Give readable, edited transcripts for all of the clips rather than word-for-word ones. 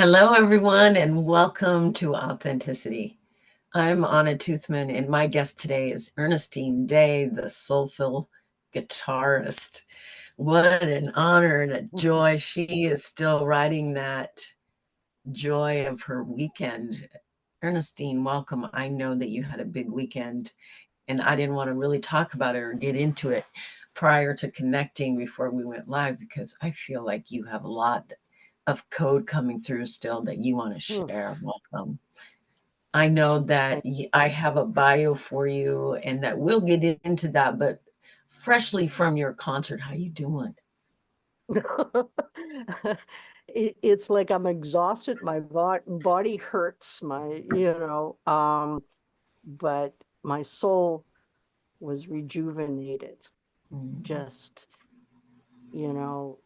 Hello, everyone, and welcome to Authenticity. I'm Anna Toothman, and my guest today is Ernestine Day, the Soulful Guitarist. What an honor and a joy. She is still riding that joy of her weekend. Ernestine, welcome. I know that you had a big weekend, and I didn't want to really talk about it or get into it prior to connecting before we went live because I feel like you have a lot of code coming through still that you want to share. Welcome. I know that I have a bio for you and that we'll get into that, but freshly from your concert, how you doing? It's like I'm exhausted. My body hurts. But my soul was rejuvenated. Mm. Just, you know,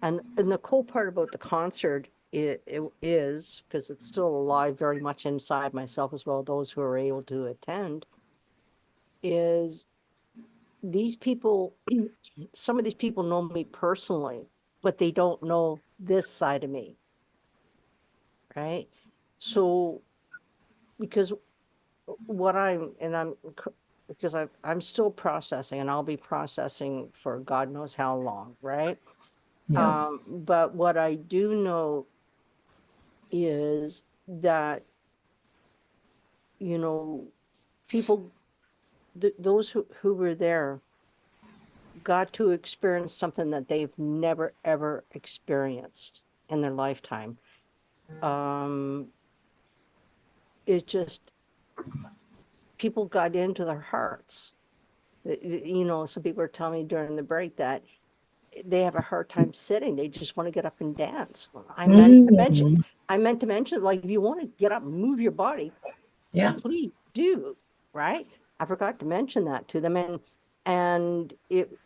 and the cool part about the concert it is because it's still alive very much inside myself as well, those who are able to attend, is these people, some of these people know me personally, but they don't know this side of me, right? So because what I'm and I'm because I'm still processing and I'll be processing for God knows how long, right? Yeah. But what I do know is that, you know, people, those who were there got to experience something that they've never ever experienced in their lifetime. Um, it just, people got into their hearts. Some people were telling me during the break that they have a hard time sitting. They just want to get up and dance. Mm. I meant to mention, like, if you want to get up and move your body, Yeah. please do, right? I forgot to mention that to them. And it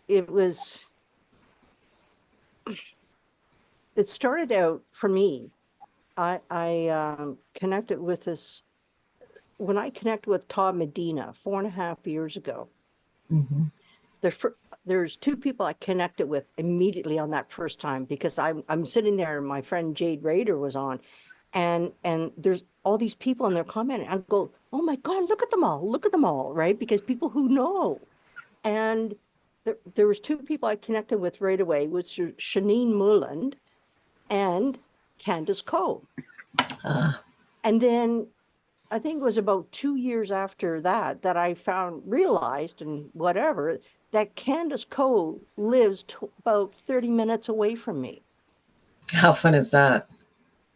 started out for me. I connected with this when I connected with Todd Medina 4.5 years ago. Hmm. there, there's two people I connected with immediately on that first time, because I'm sitting there and my friend Jade Rader was on, and there's all these people and they're commenting. I go, oh my God, look at them all, right? Because people who know. And there was two people I connected with right away, which are Shanine Muland and Candace Coe. Uh, And then I think it was about 2 years after that that I realized, and whatever, that Candace Coe lives about 30 minutes away from me. how fun is that?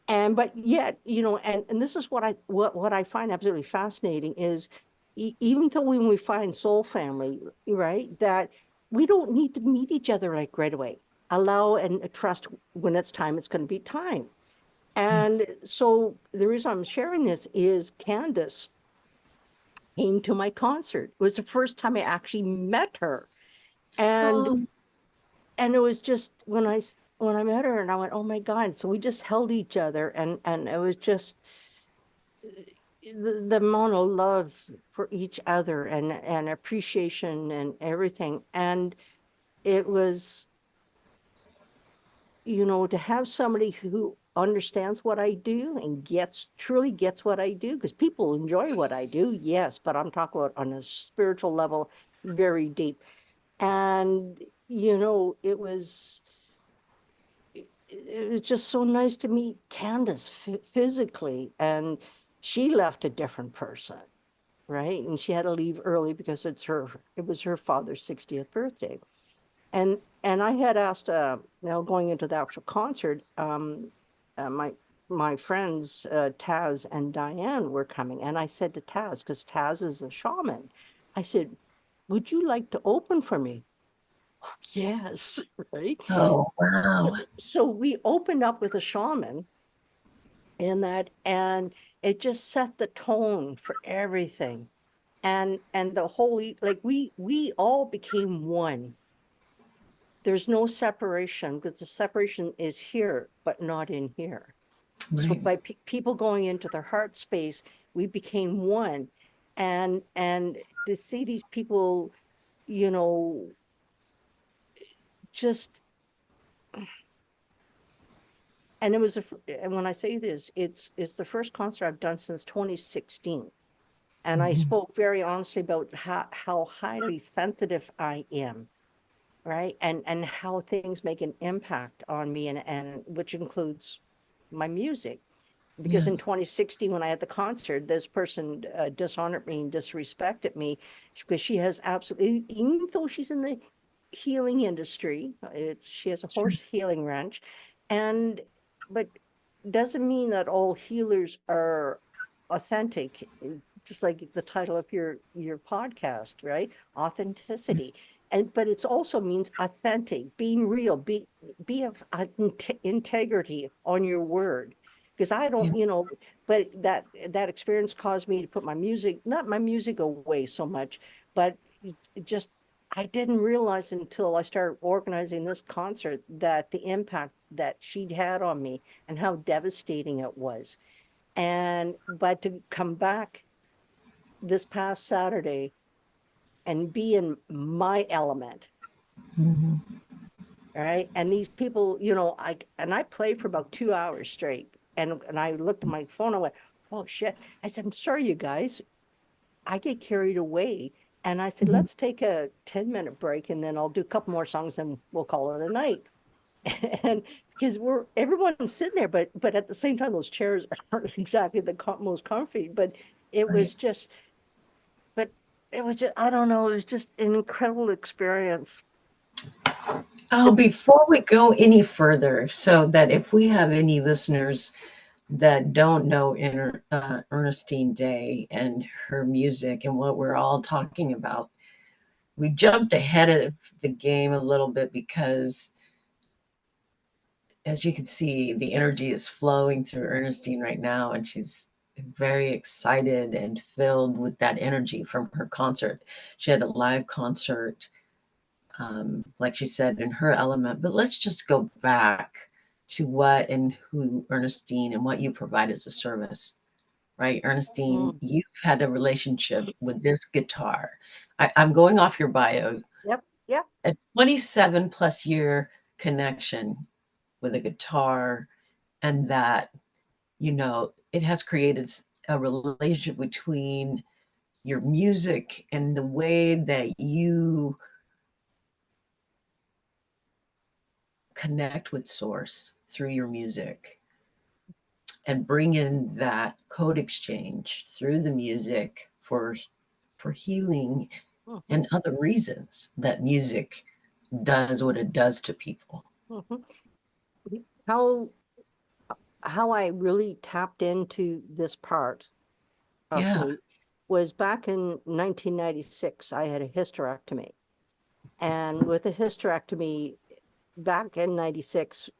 And but yet, and this is what I find absolutely fascinating is, even though when we find soul family, right, that we don't need to meet each other like right away. Allow and trust, when it's time, it's going to be time. And so the reason I'm sharing this is Candace came to my concert. It was the first time I actually met her. And Oh, and it was just when I met her and I went, oh my God. So we just held each other, and it was just the amount of love for each other, and appreciation and everything. And it was, to have somebody who understands what I do and truly gets what I do, because people enjoy what I do, yes, but I'm talking about on a spiritual level, very deep. And it was just so nice to meet Candace physically, and she left a different person, right? And she had to leave early because it was her father's 60th birthday. And I had asked, now going into the actual concert, my friends Taz and Diane were coming, and I said to Taz, because Taz is a shaman, I said, would you like to open for me? Yes, right. oh, wow. So we opened up with a shaman, and it just set the tone for everything. And the holy, like, we all became one. There's no separation, because the separation is here but not in here. So Right. by people going into their heart space, we became one. And to see these people, you know just And it was, and when I say this, it's the first concert I've done since 2016. And I Mhm. spoke very honestly about how highly sensitive I am, right? And how things make an impact on me, and which includes my music. Because Yeah. in 2016, when I had the concert, this person dishonored me and disrespected me because she has absolutely, even though she's in the healing industry, she has a Sure. horse healing ranch, and but doesn't mean that all healers are authentic. Just like the title of your podcast, right? Authenticity. And but it also means authentic, being real, be of integrity on your word, because I Yeah. don't, but that experience caused me to put my music, not my music away so much, but it just, I didn't realize until I started organizing this concert that the impact that she'd had on me and how devastating it was. And but to come back this past Saturday and be in my element, Mhm. right? And these people, I played for about 2 hours straight. And I looked at my phone and went, oh shit. I said, I'm sorry, you guys. I get carried away. And I said, Mhm. let's take a 10-minute break and then I'll do a couple more songs and we'll call it a night. And because everyone's sitting there, but at the same time, those chairs aren't exactly the most comfy. But it Right. was just, but it was just, I don't know, it was just an incredible experience. Oh, before we go any further, so that if we have any listeners that don't know Ernestine Day and her music and what we're all talking about, we jumped ahead of the game a little bit because, as you can see, the energy is flowing through Ernestine right now, and she's very excited and filled with that energy from her concert. She had a live concert, like she said, in her element. But let's just go back to what and who Ernestine and what you provide as a service, right? Ernestine, Mm, you've had a relationship with this guitar. I'm going off your bio, yep, yep. a 27 plus year connection with a guitar, and that, it has created a relationship between your music and the way that you connect with source through your music and bring in that code exchange through the music for healing Mhm, and other reasons that music does what it does to people. mhm. How how I really tapped into this part of Yeah. me was back in 1996. I had a hysterectomy. And with a hysterectomy back in 96,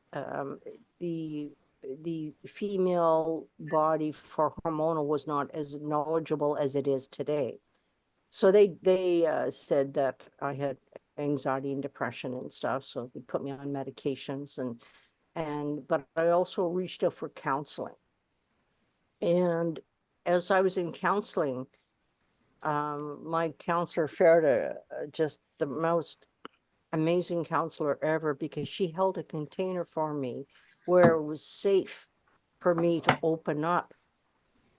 the the female body for hormonal was not as knowledgeable as it is today. So they said that I had anxiety and depression and stuff. So they put me on medications, but I also reached out for counseling. And as I was in counseling, my counselor shared just the most amazing counselor ever, because she held a container for me where it was safe for me to open up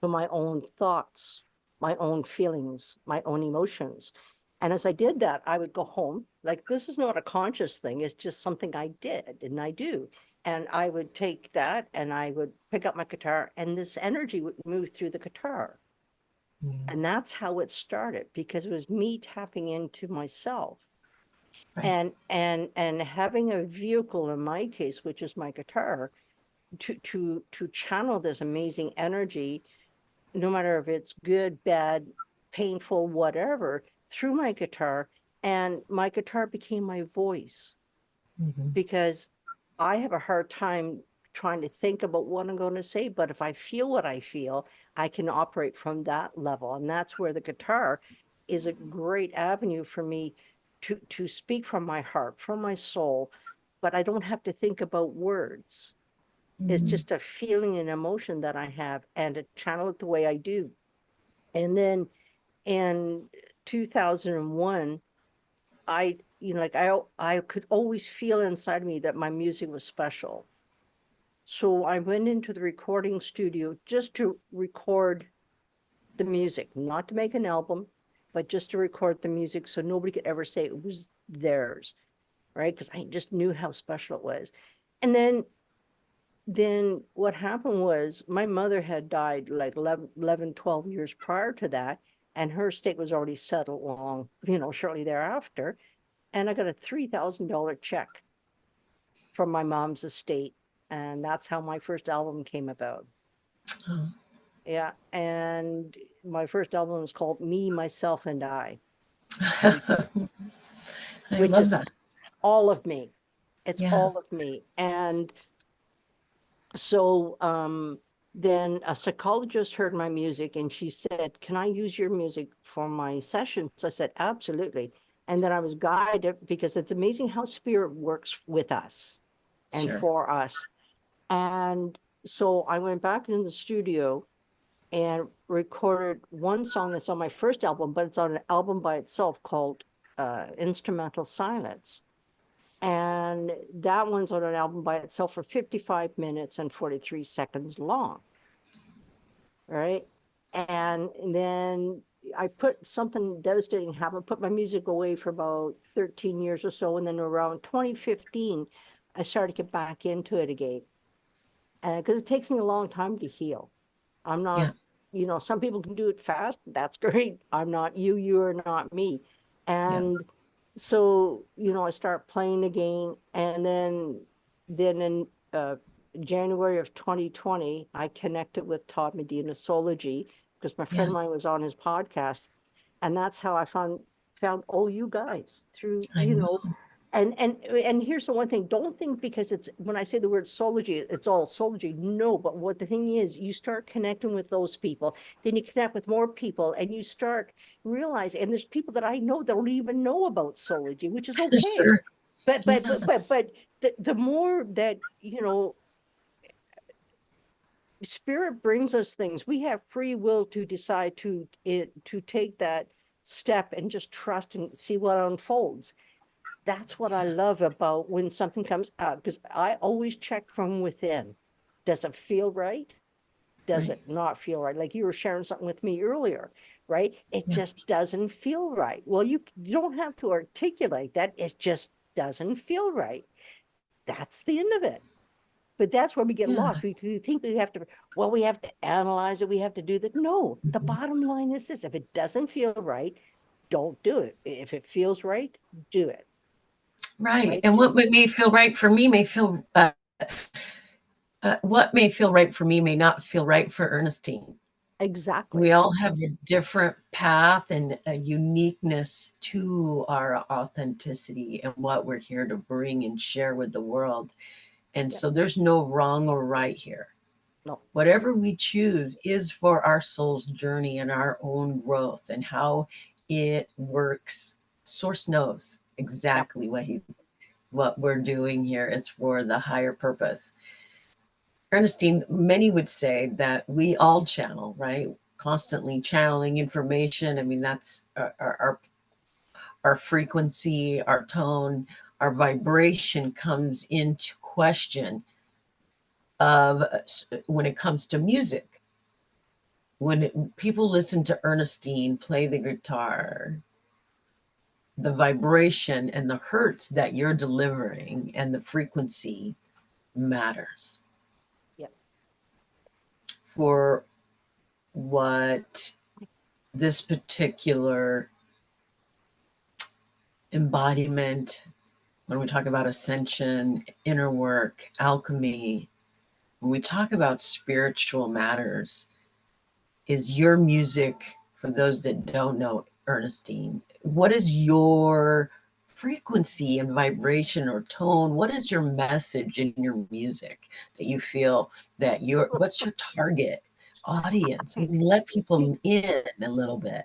to my own thoughts, my own feelings, my own emotions. And as I did that, I would go home. Like, this is not a conscious thing, it's just something I did and I do. And I would take that and I would pick up my guitar, and this energy would move through the guitar. Mm, And that's how it started, because it was me tapping into myself right. and having a vehicle, in my case, which is my guitar, to channel this amazing energy, no matter if it's good, bad, painful, whatever, through my guitar. And my guitar became my voice, Mhm. because I have a hard time trying to think about what I'm going to say. But if I feel what I feel, I can operate from that level. And that's where the guitar is a great avenue for me to speak from my heart, from my soul. But I don't have to think about words. It's Mhm. just a feeling and emotion that I have, and to channel it the way I do. And then in 2001, like I could always feel inside me that my music was special. So I went into the recording studio just to record the music, not to make an album, but just to record the music so nobody could ever say it was theirs, right? Because I just knew how special it was. And then what happened was my mother had died like 11, 12 years prior to that, and her estate was already settled along, shortly thereafter. And I got a $3,000 check from my mom's estate. And that's how my first album came about. Oh, Yeah. And my first album was called Me, Myself, and I, and I which love is that. all of me. It's Yeah, all of me. And so then a psychologist heard my music and she said, "Can I use your music for my sessions?" I said, "Absolutely." And then I was guided, because it's amazing how spirit works with us and sure. for us. And so I went back into the studio and recorded one song that's on my first album, but it's on an album by itself called Instrumental Silence. And that one's on an album by itself for 55 minutes and 43 seconds long, right? And then I put something devastating happened, put my music away for about 13 years or so. And then around 2015, I started to get back into it again. And because it takes me a long time to heal. I'm not, Yeah, some people can do it fast. That's great. I'm not you, you are not me. yeah, And so, I start playing again. And then in January of 2020, I connected with Todd Medina Soology because my yeah. friend of mine was on his podcast. And that's how I found all you guys through, I know. and here's the one thing: don't think because it's, when I say the word soulology, it's all soulology. No, but what the thing is, you start connecting with those people, then you connect with more people, and you start realizing. And there's people that I know that don't even know about soulology, which is okay. Sure. But Yeah, but but but but the more that spirit brings us things, we have free will to decide to take that step and just trust and see what unfolds. That's what I yeah, love about when something comes out, because I always check from within. Does it feel right? Does right. it not feel right? Like you were sharing something with me earlier, right? It Yeah, just doesn't feel right. Well, you don't have to articulate that. It just doesn't feel right. That's the end of it. But that's where we get yeah. lost. We think we have to, well, we have to analyze it. We have to do that. No, the Mhm. bottom line is this: if it doesn't feel right, don't do it. If it feels right, do it. Right. Right? And Just what may feel right for me what may feel right for me may not feel right for Ernestine. We exactly. all have a different path and a uniqueness to our authenticity and what we're here to bring and share with the world. And Yeah. so there's no wrong or right here. No. Whatever we choose is for our soul's journey and our own growth and how it works. Source knows Yeah. exactly what we're doing here is for the higher purpose. Ernestine, many would say that we all channel, right? Constantly channeling information. I mean, that's our frequency, our tone, our vibration comes into question of when it comes to music. When people listen to Ernestine play the guitar, the vibration and the hertz that you're delivering and the frequency matters Yeah. for what this particular embodiment, when we talk about ascension, inner work, alchemy, when we talk about spiritual matters, is your music, for those that don't know Ernestine, what is your frequency and vibration or tone? What is your message in your music that you feel that what's your target audience? I mean, let Do people in a little bit.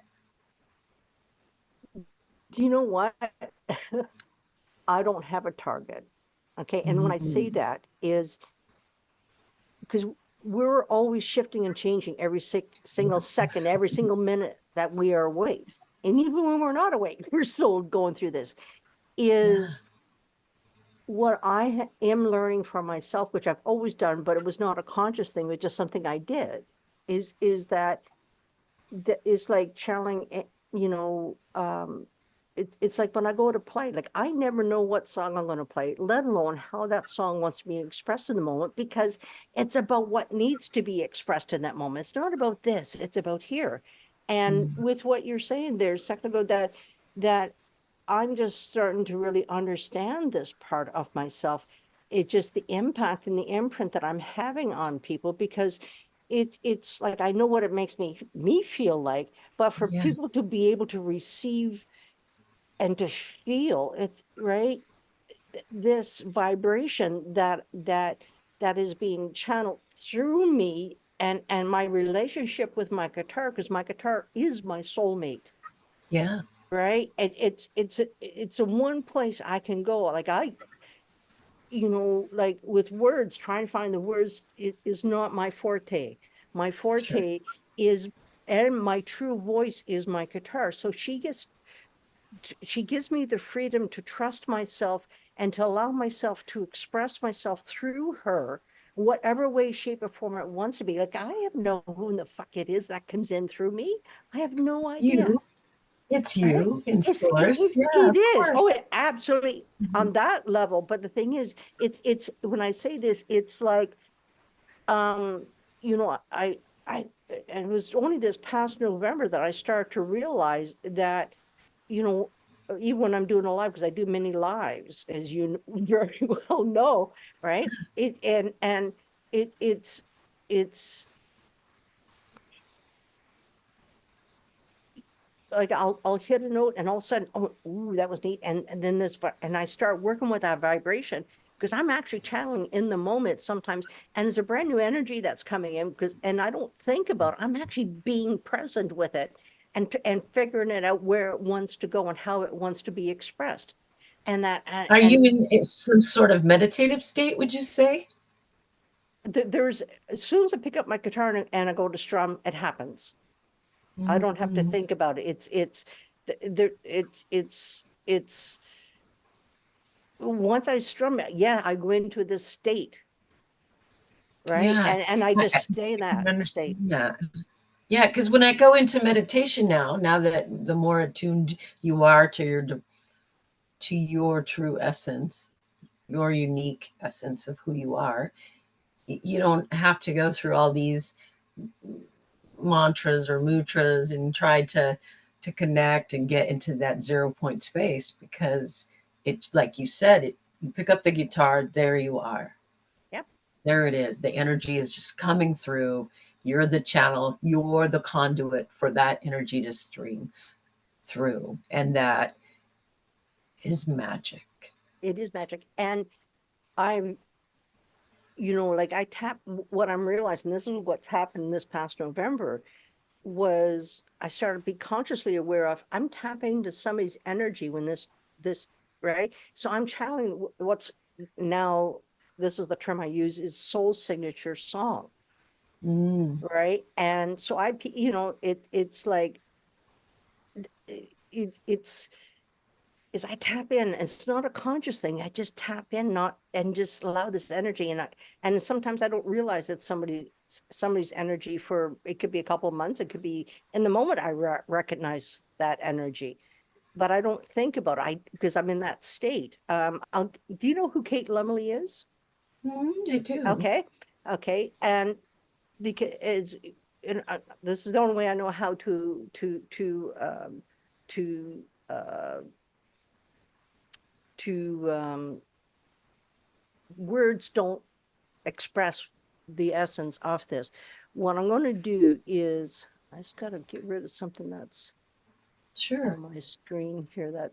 you know what? I don't have a target. Okay. And when I say Mhm. that is because we're always shifting and changing every single second, every single minute that we are awake. And even when we're not awake, we're still going through this. Yeah, Is what I am learning for myself, which I've always done, but it was not a conscious thing, but just something I did, is that is like channeling, you know, it's like when I go to play, like I never know what song I'm going to play, let alone how that song wants to be expressed in the moment, because it's about what needs to be expressed in that moment. It's not about this, it's about here. And Mm. with what you're saying there a second ago, that I'm just starting to really understand this part of myself. It's just the impact and the imprint that I'm having on people, because it's like I know what it makes me feel like, but for Yeah, people to be able to receive and to feel it, right? This vibration that is being channeled through me, and my relationship with my guitar, because my guitar is my soulmate, yeah, right? It's a one place I can go. Like I, like with words, trying to find the words, it is not my forte. My sure. forte is, and my true voice is my guitar. So she gives me the freedom to trust myself and to allow myself to express myself through her, whatever way, shape, or form it wants to be. Like I have no who in the fuck it is that comes in through me. I have no idea. You, it's Right? you in It's it source. it, Yeah, it of is. course. Oh, it absolutely Mhm. on that level. But the thing is, it's when I say this, it's like um, I and it was only this past November that I started to realize that, you know, even when I'm doing a live, because I do many lives, as you very well know, right? It and it's like I'll hit a note and all of a sudden, oh, ooh, that was neat. And then and I start working with that vibration, because I'm actually channeling in the moment sometimes. And there's a brand new energy that's coming in, and I don't think about it. I'm actually being present with it, and figuring it out where it wants to go and how it wants to be expressed. And that, Are you and in some sort of meditative state, would you say? there's, as soon as I pick up my guitar and I go to strum, it happens. I don't have to Mhm. think about it. There, it's once I strum it, yeah, I go into this state, right? Yeah, And I just stay in I can that state. understand that. Yeah, because when I go into meditation now that the more attuned you are to your true essence, your unique essence of who you are, you don't have to go through all these mantras or mudras and try to connect and get into that 0 point space, because it's like you said, you pick up the guitar, there you are. Yep, There it is. The energy is just coming through. You're the channel, you're the conduit for that energy to stream through. And that is magic. it is magic. And I'm, like I tap, what I'm realizing, this is what's happened this past November, was I started to be consciously aware of, I'm tapping into somebody's energy when this, right? So I'm channeling what's now, this is the term I use, is soul signature song, Mm. right? And so it's like, it's is I tap in. It's not a conscious thing. I just tap in, not, and just allow this energy. And sometimes I don't realize it's somebody's energy. For it could be a couple of months. It could be in the moment I recognize that energy, but I don't think about it. Because I'm in that state. Do you know who Kate Lumley is? Mm, I do. Okay, okay, and because this is the only way I know how to words don't express the essence of this. What I'm going to do is I just got to get rid of something that's Sure. on my screen here.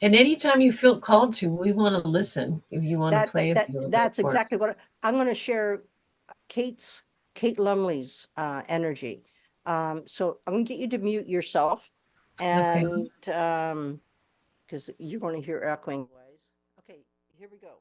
And anytime you feel called to, we want to listen. If you want to play a little bit That's for exactly what I'm going to share. Kate's Kate Lumley's energy. So I'm going to get you to mute yourself, us. Okay. and because you're going to hear echoing ways. Okay, here we go.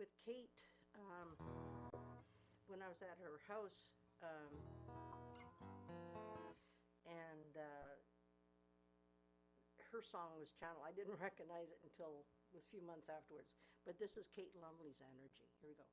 with Kate when I was at her house, and her song was channeled. I didn't recognize it until it was a few months afterwards. But this is Kate Lumley's Energy. Here we go.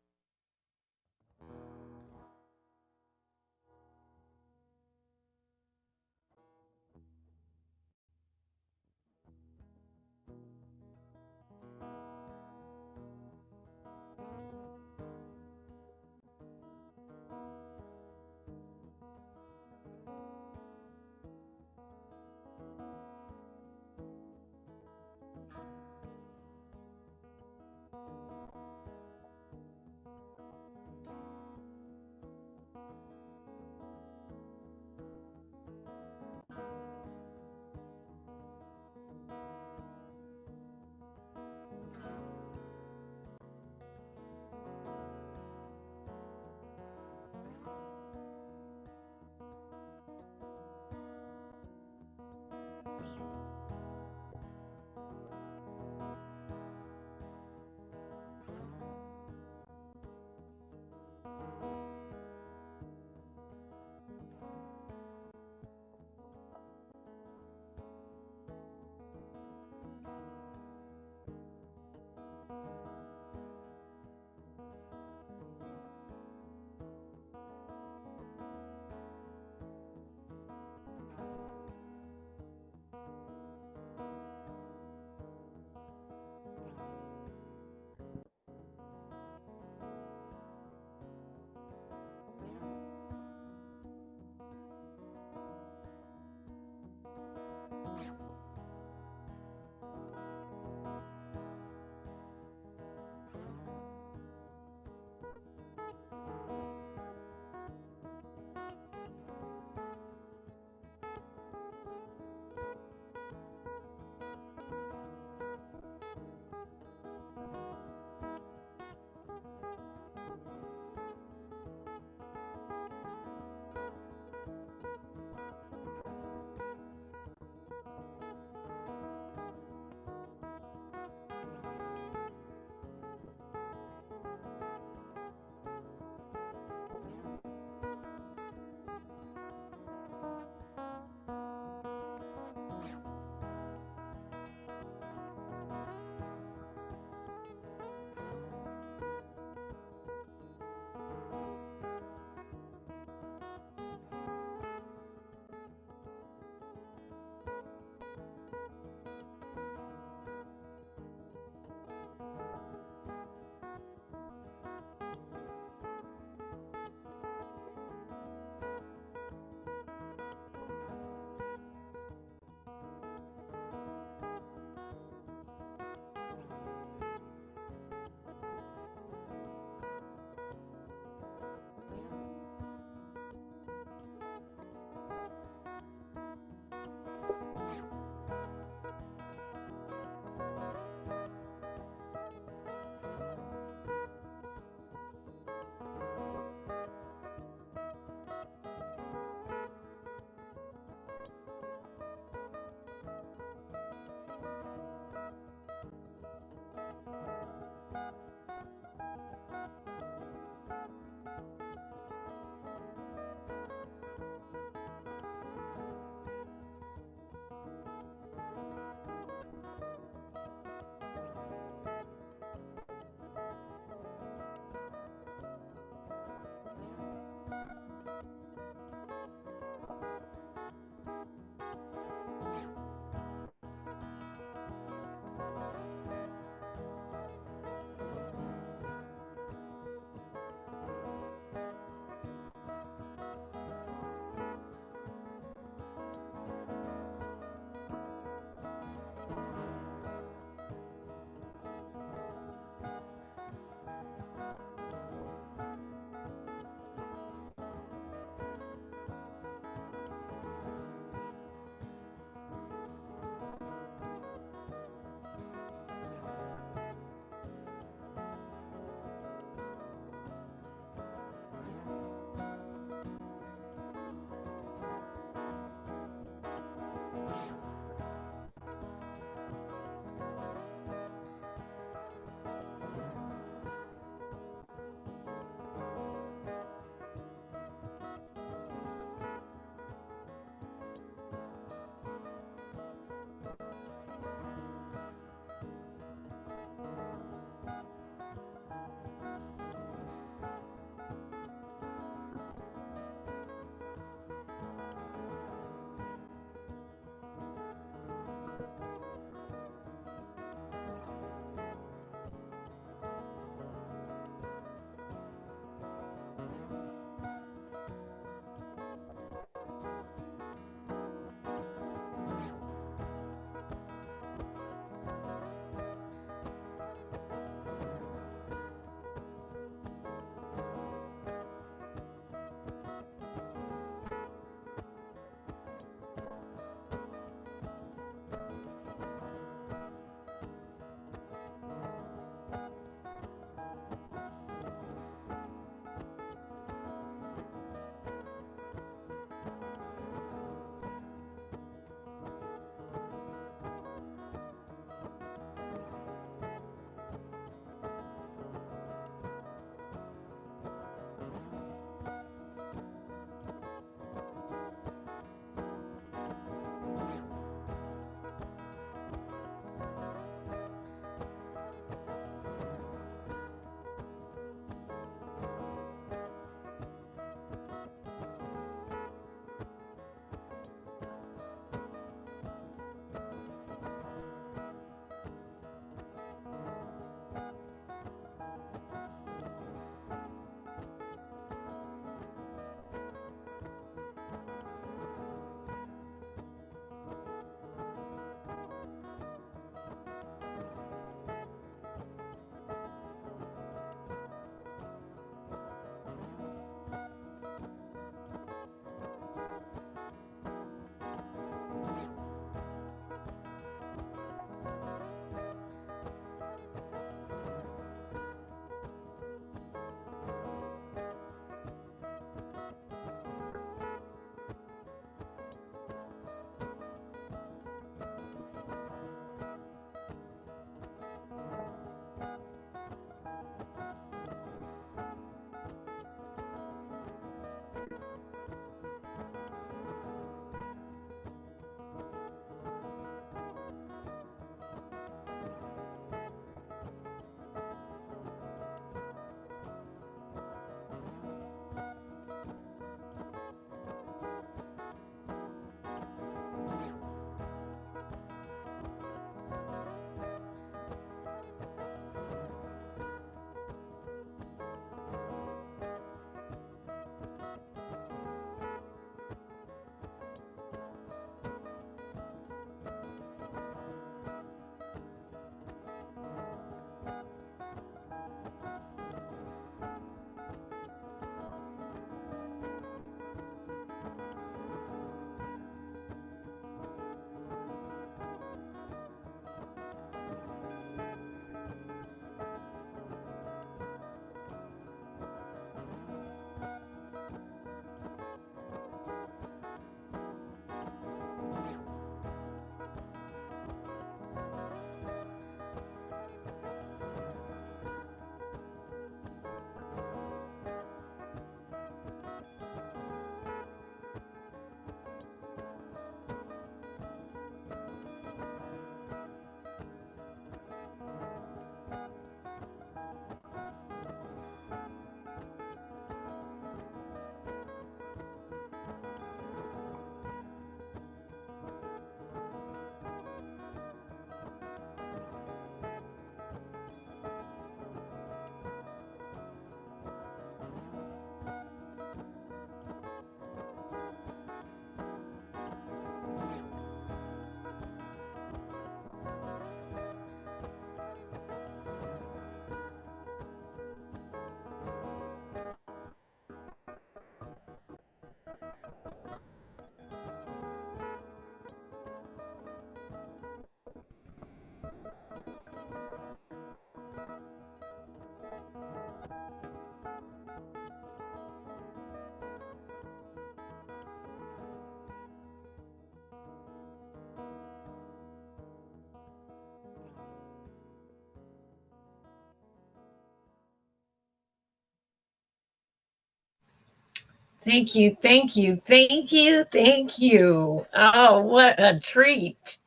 Thank you, thank you, thank you, thank you. Oh, what a treat.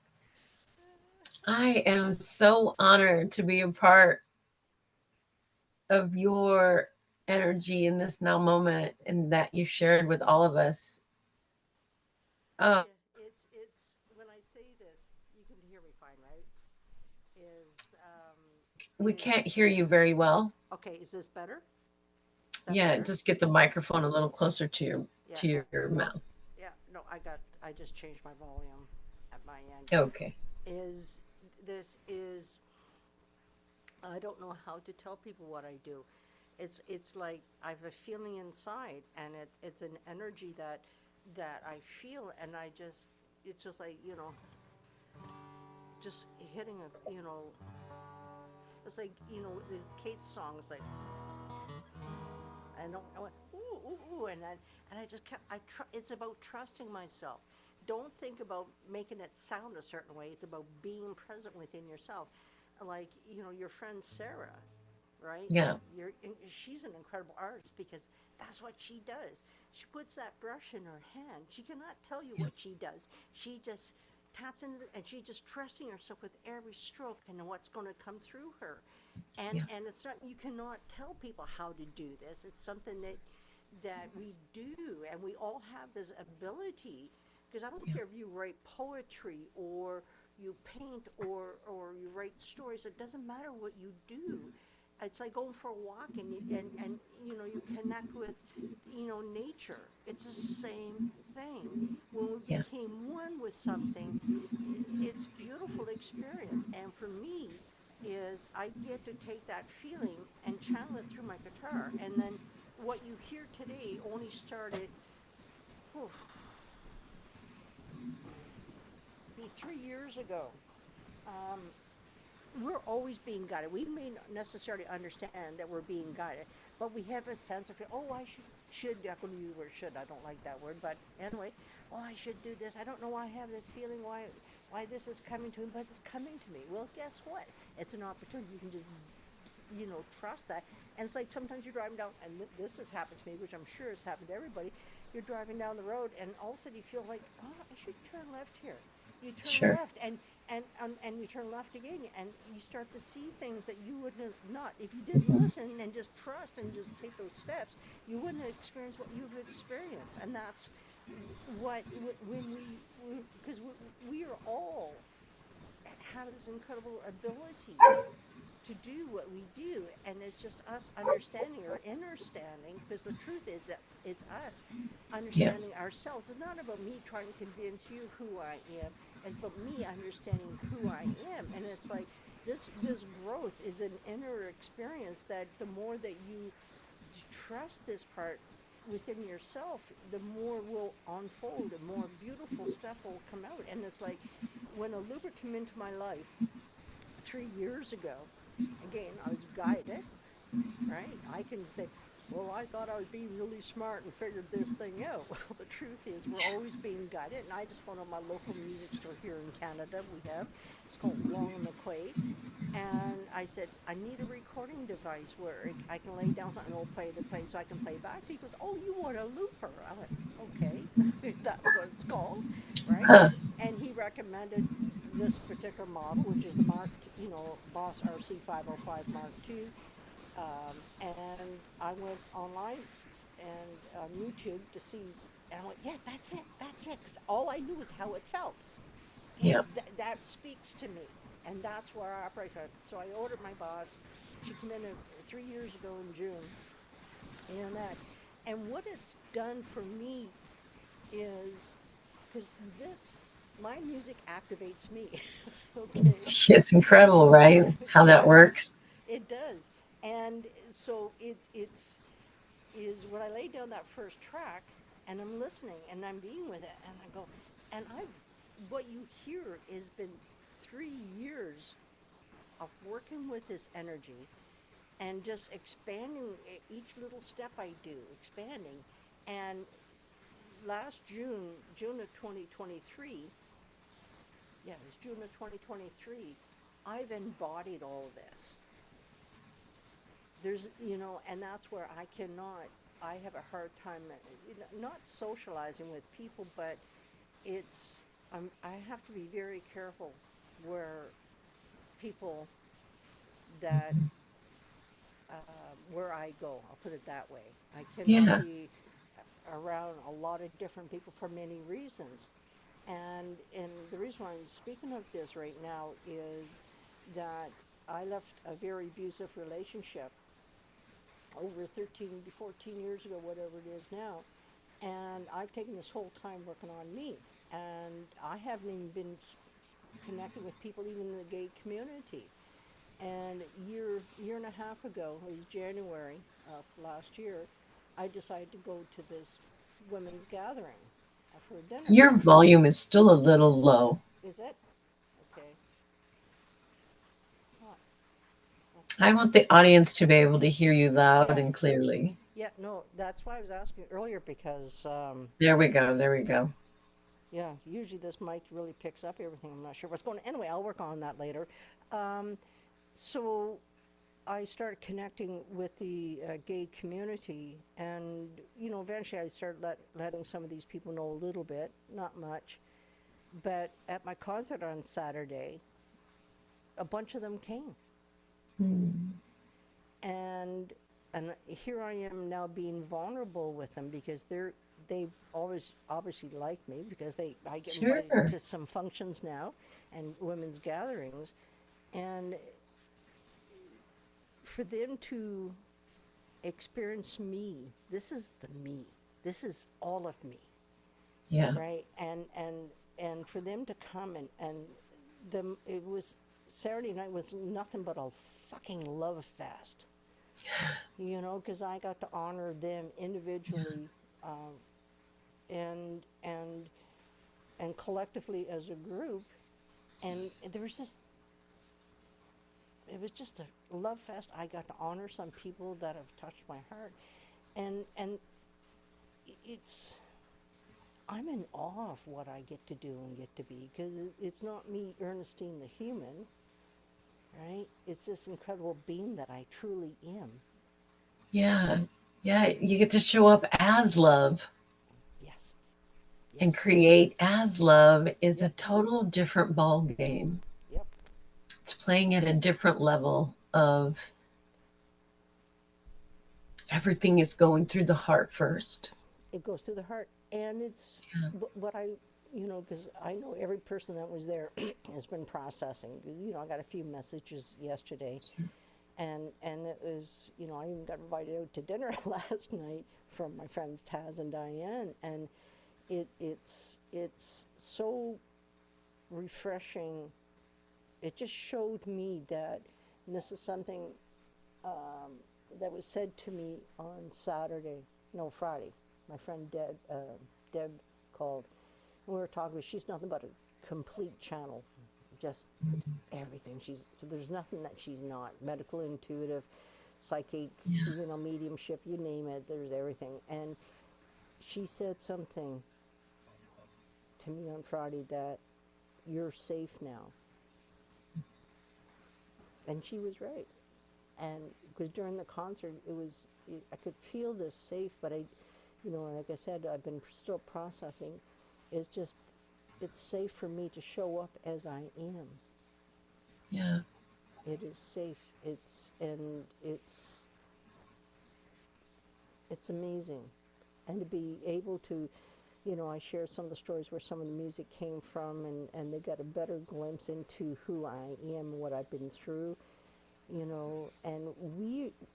I am so honored to be a part of your energy in this now moment and that you shared with all of us. Oh, Yeah, it's when I say this, you can hear me fine, right? Is we is can't hear you very well. okay, is this better? Is that Yeah, better? just get the microphone a little closer Yeah, to your no. mouth. Yeah, no, I just changed my volume at my end. Okay. Is this is I don't know how to tell people what I do. It's like I have a feeling inside, and it's an energy that I feel, and I just it's just like just hitting a it's like the Kate's song is like I went ooh ooh ooh, and I just kept it's about trusting myself. Don't think about making it sound a certain way. It's about being present within yourself. Like your friend Sarah, right? Yeah. She's an incredible artist because that's what she does. She puts that brush in her hand. She cannot tell you Yeah. what she does. She just taps into and she just trusting herself with every stroke and what's going to come through her. Yeah. And it's not you cannot tell people how to do this. It's something that we do, and we all have this ability. Because I don't Yeah. care if you write poetry or you paint or you write stories. It doesn't matter what you do. It's like going for a walk and you connect with nature. It's the same thing. When we Yeah. became one with something, it's beautiful experience. And for me, is I get to take that feeling and channel it through my guitar. And then what you hear today only started, whew, be 3 years ago. Um, we're always being guided. We may not necessarily understand that we're being guided, but we have a sense of, oh, I should. I'm going to use the word should. I don't like that word, but anyway, oh, I should do this. I don't know why I have this feeling. Why this is coming to me, but it's coming to me. Well, guess what? It's an opportunity. You can just trust that. And it's like sometimes you're driving down, and this has happened to me, which I'm sure has happened to everybody. You're driving down the road, and all of a sudden you feel like, oh, I should turn left here. You turn Sure. left, and you turn left again, and you start to see things that you would have not if you didn't listen and just trust and just take those steps. You wouldn't have experienced what you've experienced, and that's what when we because we are all have this incredible ability to do what we do, and it's just us understanding or understanding, because the truth is that it's us Yeah. understanding ourselves. It's not about me trying to convince you who I am. It's about me understanding who I am. And it's like this growth is an inner experience that the more that you trust this part within yourself, the more will unfold and more beautiful stuff will come out. And it's like when Aluba came into my life 3 years ago, again, I was guided, right? I can say, well, I thought I was being really smart and figured this thing out. Well, the truth is, we're always being guided. And I just found out my local music store here in Canada, it's called Long and McQuaid. And I said, I need a recording device where I can lay down something and it'll play the play so I can play back. He goes, oh, you want a looper? I went, okay, that's what it's called, right? Huh. And he recommended this particular model, which is the Boss RC 505 Mark II. And I went online and on YouTube to see, and I went, yeah, that's it. Because all I knew was how it felt. Yeah. That speaks to me, and that's where I operate from. So I ordered my Boss. She came in 3 years ago in June, and what it's done for me is because my music activates me. Okay. It's incredible, right? How that Yeah, works. it does. And so it's is when I lay down that first track and I'm listening and I'm being with it and I go, and I've what you hear has been 3 years of working with this energy and just expanding each little step I do, expanding. And last June of 2023, yeah, it was June of 2023, I've embodied all of this. And that's where I cannot. I have a hard time, not socializing with people, but it's, I have to be very careful where people that, where I go, I'll put it that way. I cannot Yeah. be around a lot of different people for many reasons. And the reason why I'm speaking of this right now is that I left a very abusive relationship over 13 to 14 years ago, whatever it is now. And I've taken this whole time working on me. And I haven't even been connecting with people even in the gay community. And year and a half ago, it was January of last year, I decided to go to this women's gathering for dinner. Your volume is still a little low. Is it? Okay. Huh. That's I want the audience to be able to hear you loud yeah. and clearly. Yeah, no, that's why I was asking earlier because There we go. There we go. yeah, usually this mic really picks up everything. I'm not sure what's going on. Anyway, I'll work on that later. Um, so I started connecting with the gay community, and eventually I started letting some of these people know a little bit, not much. But at my concert on Saturday, a bunch of them came, Mm, and here I am now being vulnerable with them because they always obviously like me because I get invited sure. to some functions now and women's gatherings, and for them to experience me. This is the me. This is all of me, Yeah. right? And for them to come and them it was Saturday night was nothing but a fucking love fest, because I got to honor them individually, um, and and collectively as a group, and there was just it was just a love fest. I got to honor some people that have touched my heart, and it's I'm in awe of what I get to do and get to be because it's not me, Ernestine the human, right? It's this incredible being that I truly am. Yeah. Yeah. You get to show up as love Yes, and yes, create as love is a yep, total different ball game. yep. It's playing at a different level of everything is going through the heart first. It goes through the heart, and it's Yeah. what because I know every person that was there has been processing. I got a few messages yesterday, and it was, I even got invited out to dinner last night from my friends Taz and Diane, and it's so refreshing. It just showed me that, and this is something that was said to me on Saturday, no, Friday. My friend Deb called, and we were talking. She's nothing but a complete channel, just everything. So there's nothing that she's not. Medical, intuitive, psychic, Yeah. mediumship, you name it. There's everything. And she said something to me on Friday that you're safe now, and she was right. And because during the concert, I could feel this safe, but like I said, I've been still processing. It's just, it's safe for me to show up as I am. Yeah. It is safe. It's amazing, and to be able to, I share some of the stories where some of the music came from, and they got a better glimpse into who I am, what I've been through, and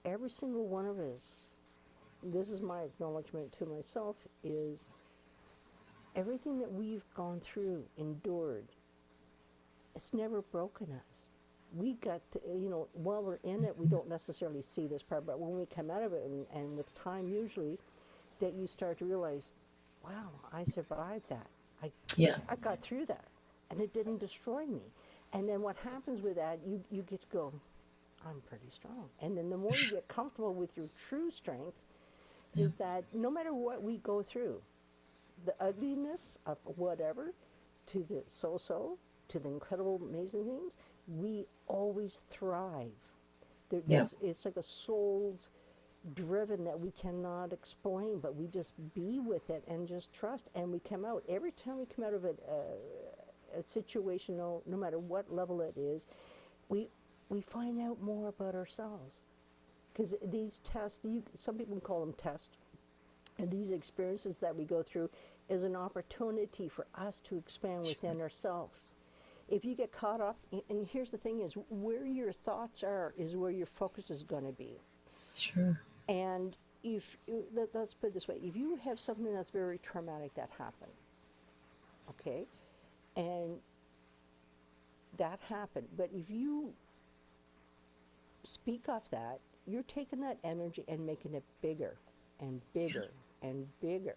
every single one of us, this is my acknowledgement to myself, is everything that we've gone through, endured, it's never broken us. We got to, while we're in it, we don't necessarily see this part, but when we come out of it, and with time usually, that you start to realize, wow, I survived that. I, Yeah. I got through that, and it didn't destroy me. And then what happens with that, you get to go, I'm pretty strong. And then the more you get comfortable with your true strength, Yeah. is that no matter what we go through, the ugliness of whatever, to the so to the incredible, amazing things, we always thrive. Yeah. It's like a soul's. driven that we cannot explain, but we just be with it and just trust. And we come out, every time we come out of a situation, no matter what level it is, we we find out more about ourselves. Because these tests, some people call them tests, and these experiences that we go through is an opportunity for us to expand Sure. within ourselves. If you get caught up, and here's the thing is, where your thoughts are is where your focus is going to be. Sure. And if let's put it this way, if you have something that's very traumatic that happened, okay, and that happened, but if you speak of that, you're taking that energy and making it bigger and Yeah. bigger and bigger.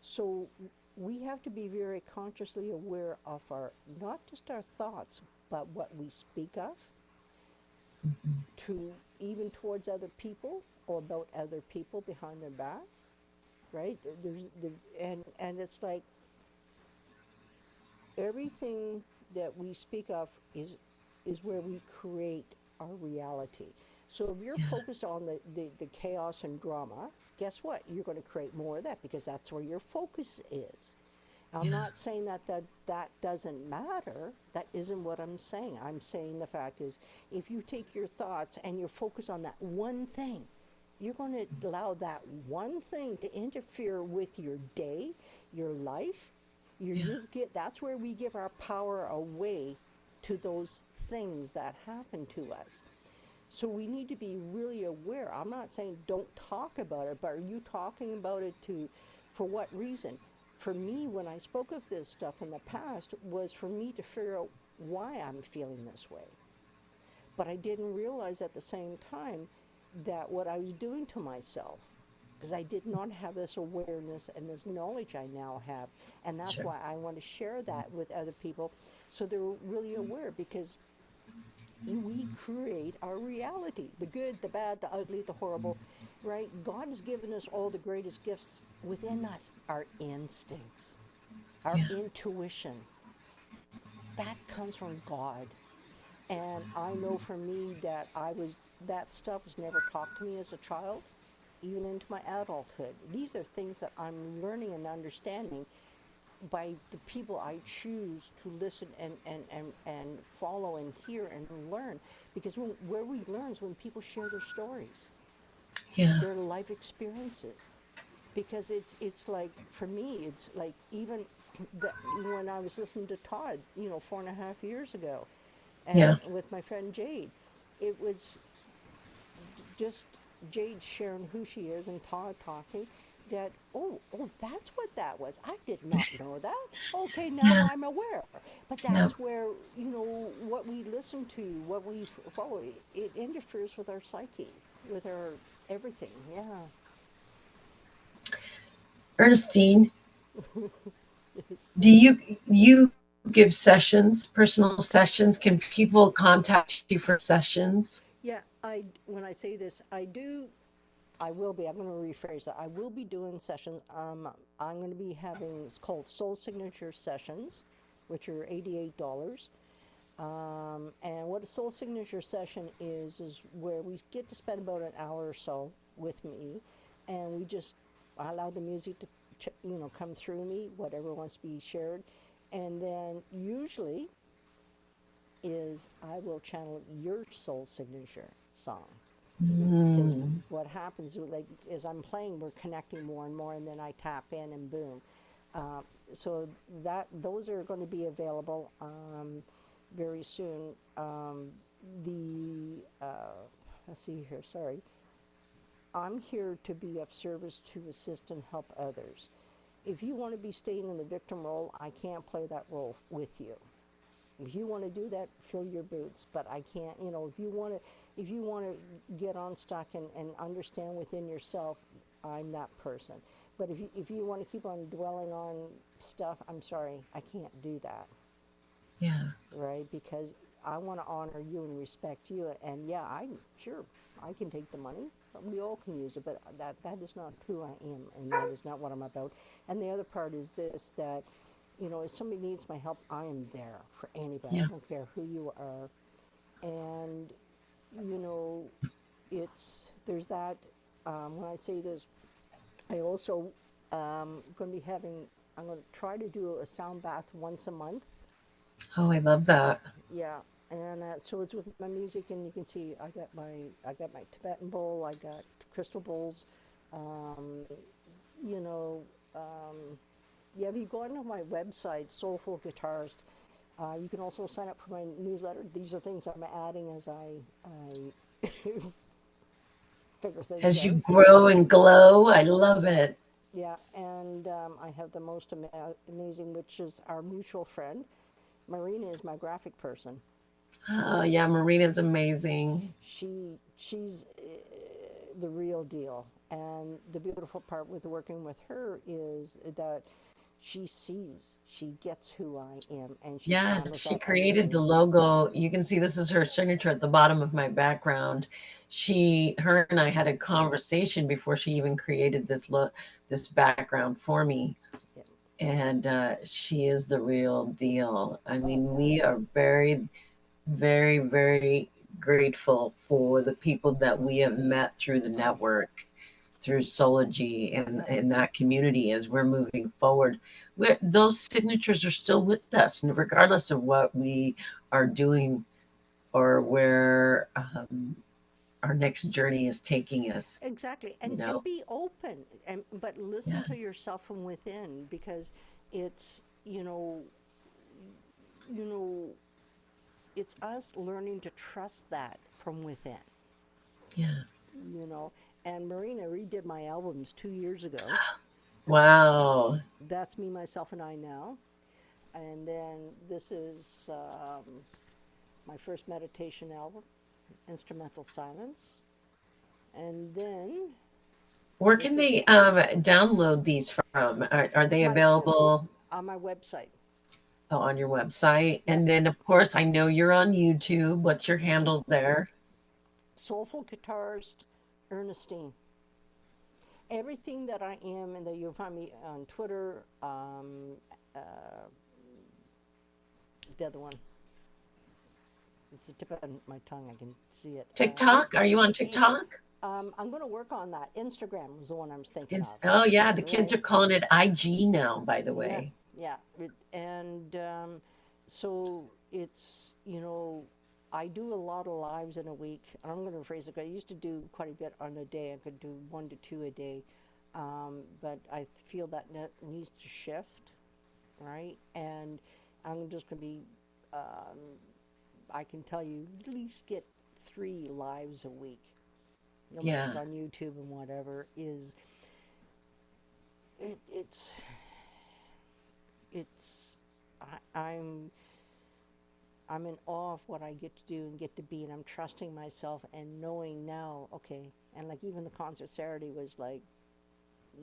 So we have to be very consciously aware of our, not just our thoughts, but what we speak of, Hmm. to even towards other people or about other people behind their back, right? And it's like everything that we speak of is where we create our reality. So if you're Yeah. focused on the chaos and drama, guess what? You're going to create more of that because that's where your focus is. I'm Yeah. not saying that doesn't matter. That isn't what I'm saying. I'm saying the fact is, if you take your thoughts and you focus on that one thing, you're going to allow that one thing to interfere with your day, your life. Yeah. You get, that's where we give our power away to those things that happen to us. So we need to be really aware. I'm not saying don't talk about it, but are you talking about it to, for what reason? For me, when I spoke of this stuff in the past, was for me to figure out why I'm feeling this way. But I didn't realize at the same time that what I was doing to myself, because I did not have this awareness and this knowledge I now have. And that's Sure. why I want to share that with other people so they're really aware, because we create our reality, the good, the bad, the ugly, the horrible, right? God has given us all the greatest gifts within us, our instincts, our Yeah. intuition. That comes from God. And I know for me that that stuff was never taught to me as a child, even into my adulthood. These are things that I'm learning and understanding by the people I choose to listen and follow and hear and learn. Because where we learn is when people share their stories, Yeah. their life experiences. Because it's like, for me, it's like, even when I was listening to Todd, 4.5 years ago, and Yeah. with my friend Jade, it was just Jade sharing who she is and Todd talking, that, oh, that's what that was. I did not know that. Okay, now Yeah. I'm aware. But Yeah. that's where, what we listen to, what we follow, it interferes with our psyche, with our everything. Yeah. Ernestine, It's, do you give sessions, personal sessions? Can people contact you for sessions? yeah, when I say this, I will be. I'm going to rephrase that. I will be doing sessions. I'm going to be having, it's called Soul Signature Sessions, which are $88. And what a Soul Signature session is where we get to spend about an hour or so with me, and I allow the music to, come through me, whatever wants to be shared, and then usually is I will channel your soul signature song, because Mm. what happens, like, as I'm playing, we're connecting more and more, and then I tap in and boom. Uh, so that those are going to be available very soon. The Let's see here. Sorry, I'm here to be of service to assist and help others. If you want to be staying in the victim role, I can't play that role with you. If you want to do that, fill your boots. But I can't, if you want to get unstuck and understand within yourself, I'm that person. But if you want to keep on dwelling on stuff, I'm sorry, I can't do that, Yeah. right? Because I want to honor you and respect you. And yeah, sure, I can take the money. We all can use it, but that is not who I am, and that is not what I'm about. And the other part is this, that, if somebody needs my help, I am there for anybody. I Yeah. don't care who you are. And, you know, there's that. when I say this, I also going to be having. I'm going to try to do a sound bath once a month. Oh, I love that. Yeah, and so it's with my music, and you can see I got my Tibetan bowl, I got crystal bowls, um, you know, um, yeah. If you go onto my website, Soulful Guitarist, you can also sign up for my newsletter. These are things I'm adding as I figure things As you out. grow and glow, I love Yeah, it. yeah, and I have the most amazing, which is our mutual friend. Marina is my graphic person. Oh, yeah, Marina's amazing. She's the real deal. And the beautiful part with working with her is that she gets who I am, and she Yeah, channels she that created the energy. logo. You can see this is her signature at the bottom of my background. Her and I had a conversation before she even created this background for me. Yeah. And she is the real deal. I Oh mean, yeah. we are very, very, very grateful for the people that we have met through the network, through Sology and Yep. in that community as we're moving forward. Those signatures are still with us, and regardless of what we are doing or where our next journey is taking us, Exactly. you And know, be open, and but listen yeah, to yourself from within, because it's you know it's us learning to trust that from within. yeah. you know and Marina redid my albums 2 years ago. Wow. That's Me, Myself, and I Now. And then this is my first meditation album, Instrumental Silence. And then Where can this is they download these from? Are they my available on my website. on your website? Yep. And then, of course, I know you're on YouTube. What's your handle there? Soulful Guitarist, Ernestine. Everything that I am, and that you'll find me on Twitter, the other one, it's the tip of my tongue. I can see it. TikTok? Are you on It, TikTok? I'm going to work on that. Instagram was the one I was thinking It's, of. oh yeah, the kids Right? are calling it IG now, by the Yeah, way. yeah. And so it's, I do a lot of lives in a week. And I'm going to rephrase it. I used to do quite a bit on a day. I could do 1 to 2 a day. But I feel that needs to shift, right? And I'm just going to be, I can tell you, at least get 3 lives a week, no matter if it's Yeah, on YouTube and whatever, is it, it's it's I'm in awe of what I get to do and get to be, and I'm trusting myself and knowing now, okay, and like even the concert Saturday was like,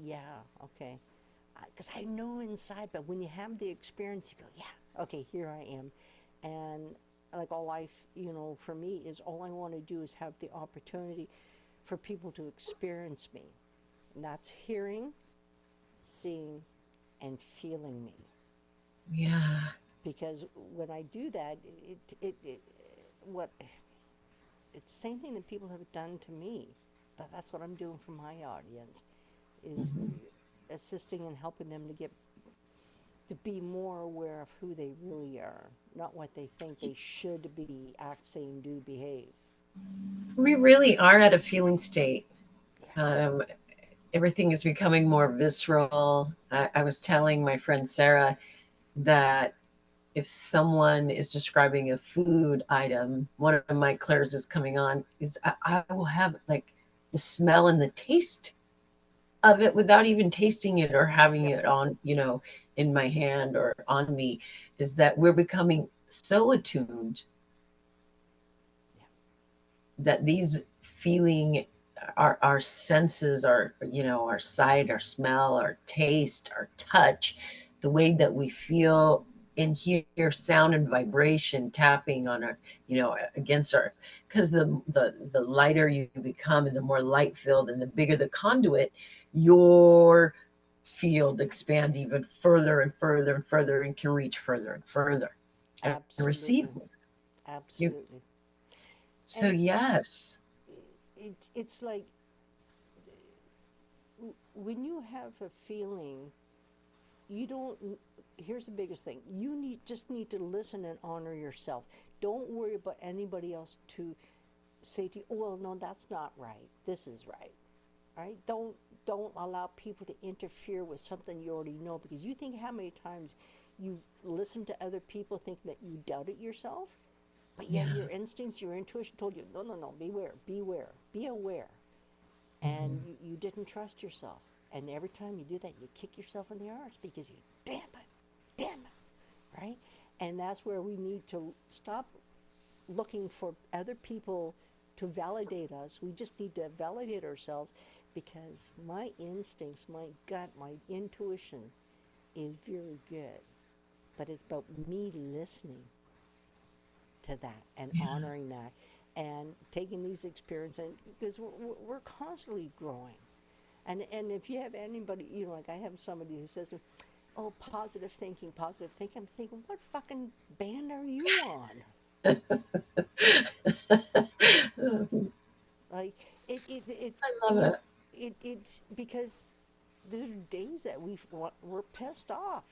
yeah, okay, because I know inside, but when you have the experience, you go, yeah, okay, here I am, and like all life, for me is all I want to do is have the opportunity for people to experience me, and that's hearing, seeing, and feeling me. yeah. Because when I do that, what it's the same thing that people have done to me, but that's what I'm doing for my audience, is Mhm. assisting and helping them to be more aware of who they really are, not what they think they should be, act, say, and do, behave. We really are at a feeling state. Yeah, Um, Everything is becoming more visceral. I was telling my friend Sarah that if someone is describing a food item, one of my clairs is coming on, is I will have like the smell and the taste of it without even tasting it or having yep, it on, in my hand or on me, is that we're becoming so attuned yeah, that these feeling our senses, our sight, our smell, our taste, our touch, the way that we feel and hear sound and vibration tapping on our, against our, because the lighter you become and the more light filled and the bigger the conduit, your field expands even further and further and further and can reach further and further and receive absolutely, more. You, absolutely. so And yes. it's like when you have a feeling, you don't, here's the biggest thing, you just need to listen and honor yourself. Don't worry about anybody else to say to you, oh, well, no, that's not right, this is right. Right? Don't allow people to interfere with something you already know, because you think how many times you listen to other people thinking that you doubted yourself, but yet Yeah. your instincts, your intuition told you, no, no, no, beware, beware, be aware. And Hmm. you didn't trust yourself. And every time you do that, you kick yourself in the arse because you, damn it, right? And that's where we need to stop looking for other people to validate us. We just need to validate ourselves, because my instincts, my gut, my intuition is very good. But it's about me listening to that and Yeah. honoring that and taking these experiences, because we're constantly growing. And if you have anybody, like I have somebody who says to me, oh, positive thinking, positive thinking. I'm thinking, what fucking band are you on? Like it's I love it. it's because there's days that we're pissed off,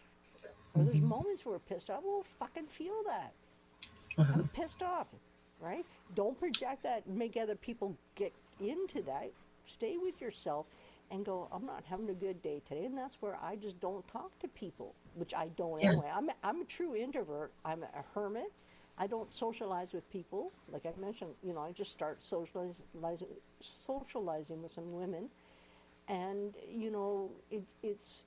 or there's Hmm. moments where we're pissed off. We'll fucking feel that. Uh-huh. I'm pissed off, right? Don't project that and make other people get into that. Stay with yourself and go, I'm not having a good day today. And that's where I just don't talk to people, which I don't Yeah. anyway. I'm a true introvert. I'm a hermit. I don't socialize with people. Like I mentioned, I just start socializing with some women. And, it's,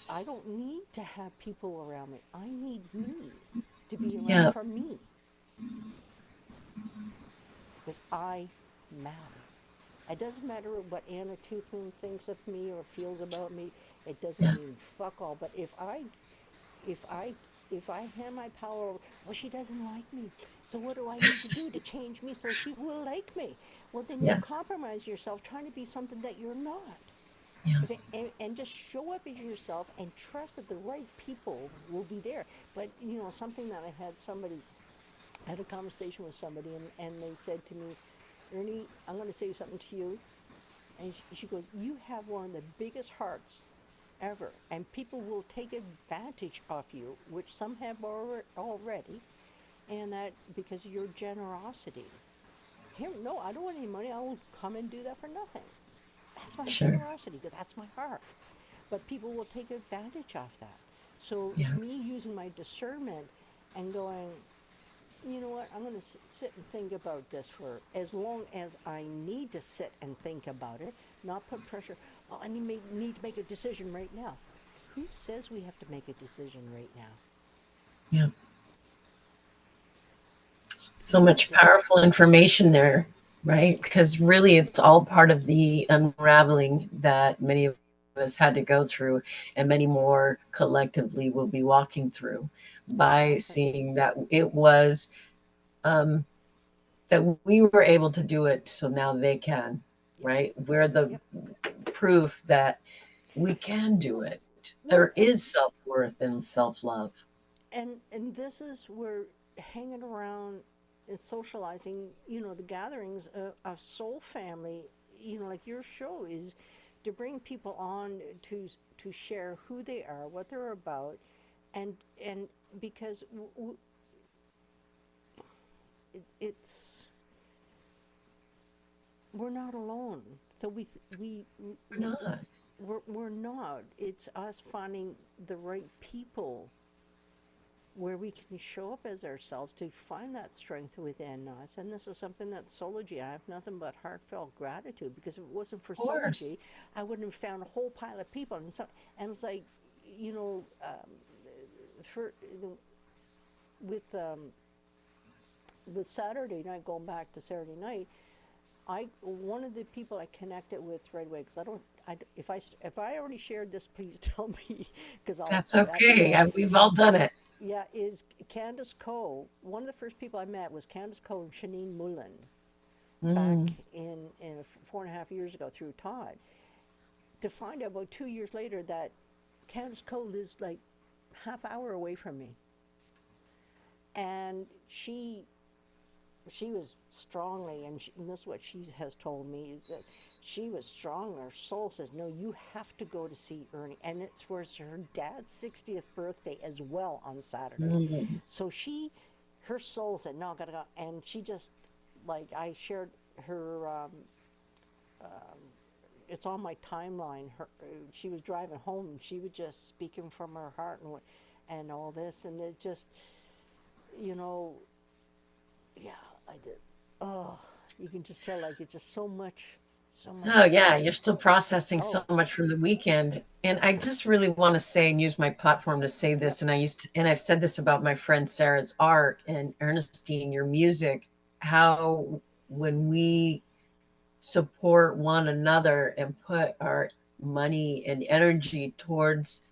I don't need to have people around me. I need me to be around Yeah. for me, because I matter. It doesn't matter what Anna Toothman thinks of me or feels about me. It doesn't Yeah. mean fuck all. But if I, if I hand my power over, well, she doesn't like me. So what do I need to do to change me so she will like me? Well, then you Yeah. compromise yourself trying to be something that you're not. Yeah. And just show up as yourself and trust that the right people will be there. But something that I had a conversation with somebody, and they said to me, Ernie, I'm going to say something to you. And she goes, you have one of the biggest hearts ever, and people will take advantage of you, which some have already, and that because of your generosity. Here, no, I don't want any money. I will come and do that for nothing. That's my Sure. generosity, because that's my heart. But people will take advantage of that. So Yeah. to me, using my discernment and going, you know what, I'm going to sit and think about this for as long as I need to sit and think about it, not put pressure. Well, I need to make a decision right now. Who says we have to make a decision right now? Yeah. So You need much to, powerful information there, right? Because really, it's all part of the unraveling that many of us had to go through, and many more collectively will be walking through by exactly. seeing that it was um, that we were able to do it. So now they can, Yep, right? We're the yep. proof that we can do Well, it. well, There is self worth and self love. and this is where hanging around and socializing, the gatherings of soul family, like your show is to bring people on to share who they are, what they're about, and because it's, we're not alone. So We're not. we're not. It's us finding the right people where we can show up as ourselves to find that strength within us. And this is something that Sology, I have nothing but heartfelt gratitude, because if it wasn't for Of course. Sology, I wouldn't have found a whole pile of people. And it's like, you know, for with with Saturday night, going back to Saturday night, I one of the people I connected with right away, because if I already shared this, please tell me, because I'll That's at the okay. end. We've all done it. Yeah, is Candace Coe. One of the first people I met was Candace Coe and Shanine Mullen back Mm, in 4.5 years ago through Todd. To find out about 2 years later that Candace Coe lives like half hour away from me, and she she was strongly, and this is what she has told me, is that she was strong. Her soul says, no, you have to go to see Ernie. And it was her dad's 60th birthday as well on Saturday. Mm. So her soul said, no, I gotta go. And she just, like, I shared her, it's on my timeline. She was driving home and she was just speaking from her heart and all this. And it just, you know, yeah, I did. Oh, you can just tell, like, it's just so much, so Oh, much. yeah, you're still processing so Oh, much from the weekend. And I just really want to say and use my platform to say yep, this. And I've said this about my friend Sarah's art and Ernestine, your music, how when we support one another and put our money and energy towards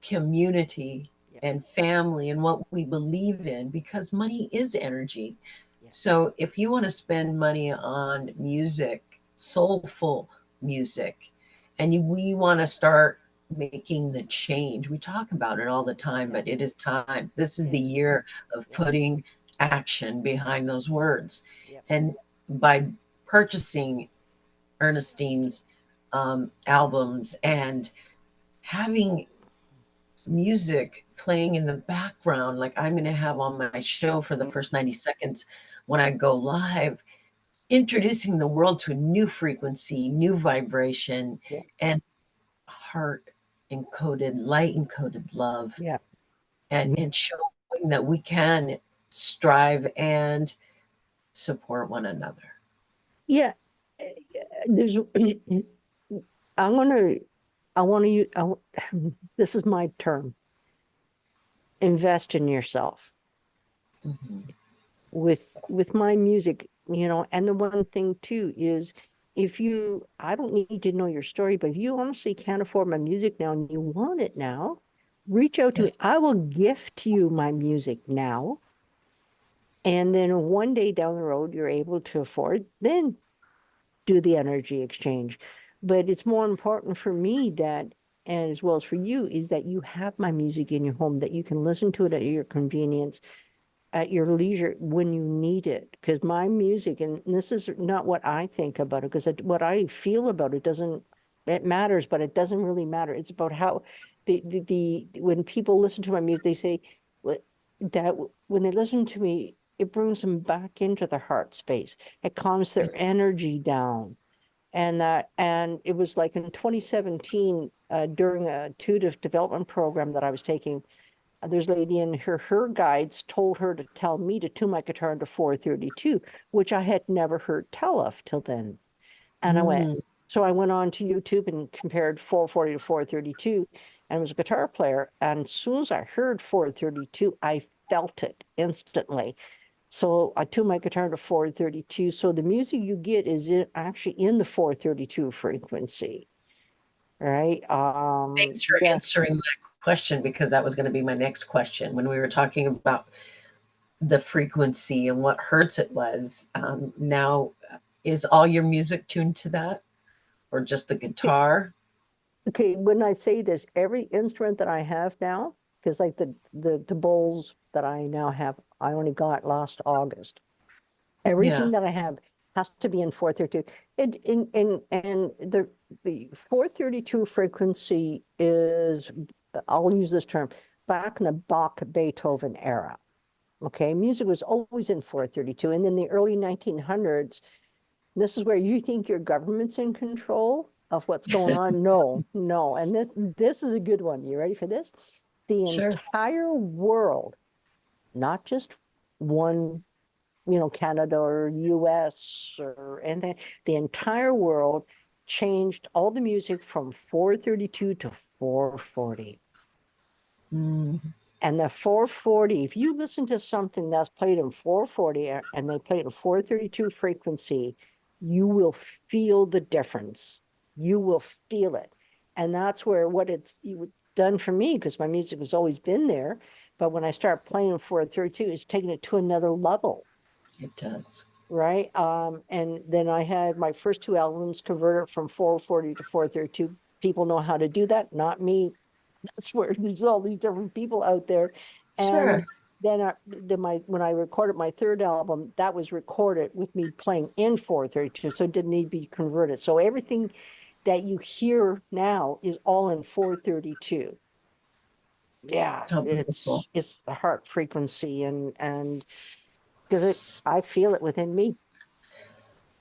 community yep, and family and what we believe in, because money is energy. yes, So if you want to spend money on music, soulful music, and we want to start making the change, we talk about it all the time, yep, but it is time. This is it the is. year of Yep, putting action behind those words. yep, And by purchasing Ernestine's albums and having music playing in the background, like I'm going to have on my show for the first 90 seconds when I go live, introducing the world to a new frequency, new vibration, yep, and heart encoded, light encoded love, yep. and showing that we can strive and support one another. Yeah, there's, I'm gonna, I want to use, this is my term, invest in yourself. Mhm. With my music, and the one thing too is, if you I don't need to know your story, but if you honestly can't afford my music now and you want it now, reach out to Yeah, me. I will gift you my music now. And then one day down the road you're able to afford, then do the energy exchange. But it's more important for me that, and as well as for you, is that you have my music in your home, that you can listen to it at your convenience, at your leisure when you need it. Because my music, and this is not what I think about it, because what I feel about it doesn't, it matters, but it doesn't really matter. It's about how when people listen to my music, they say that when they listen to me, it brings them back into their heart space. It calms their energy down. And it was like in 2017, during a intuitive development program that I was taking, there's a lady in her guides told her to tell me to tune my guitar into 432, which I had never heard tell of till then. And mm, so I went on to YouTube and compared 440 to 432, and was a guitar player. And as soon as I heard 432, I felt it instantly. So I tuned my guitar to 432. So the music you get is actually in the 432 frequency, right? thanks for Yeah. answering that question, because that was going to be my next question when we were talking about the frequency and what hertz it was. Now, is all your music tuned to that, or just the guitar? Okay, when I say this, every instrument that I have now, because like the bowls that I now have, I only got last August. Yeah. Everything that I have has to be in 432. And the 432 frequency is, I'll use this term, back in the Bach Beethoven era. Okay, music was always in 432. And in the early 1900s, this is where you think your government's in control of what's going on. No, no. And this is a good one. You ready for this? The Sure. entire world, not just one, Canada or US or anything, the entire world changed all the music from 432 to 440. Mm, And the 440, if you listen to something that's played in 440 and they play it in 432 frequency, you will feel the difference. You will feel it. And that's where what it's done for me, because my music has always been there. But when I start playing 432, it's taking it to another level, it does. right? And then I had my first two albums converted from 440 to 432. People know how to do that, not me. That's where there's all these different people out there. And Sure. when I recorded my third album, that was recorded with me playing in 432, so it didn't need to be converted. So everything that you hear now is all in 432. Yeah, How beautiful. it's the heart frequency, and because I feel it within me.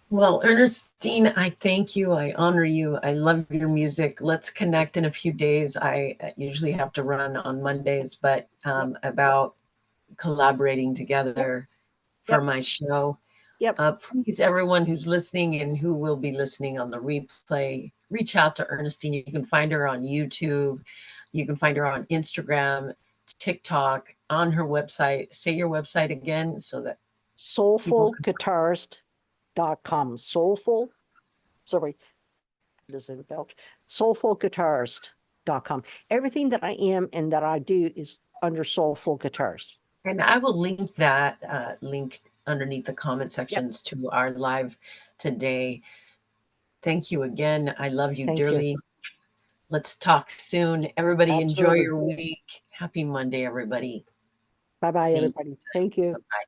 Well, Ernestine, I thank you. I honor you. I love your music. Let's connect in a few days. I usually have to run on Mondays, but Yep, about collaborating yep, together for yep, my show. yep. Please, everyone who's listening and who will be listening on the replay, reach out to Ernestine. You can find her on YouTube. You can find her on Instagram, TikTok, on her website. Say your website again so that people can. Soulfulguitarist.com. Soulful, sorry, does it belch? Soulfulguitarist.com. Everything that I am and that I do is under Soulful Guitarist. And I will link that link underneath the comment Yep. sections to our live today. Thank you again. I love you Thank you. dearly. Let's talk soon. Everybody enjoy Absolutely. your week. Happy Monday, everybody. Bye bye, See you. everybody. Thank you. Bye.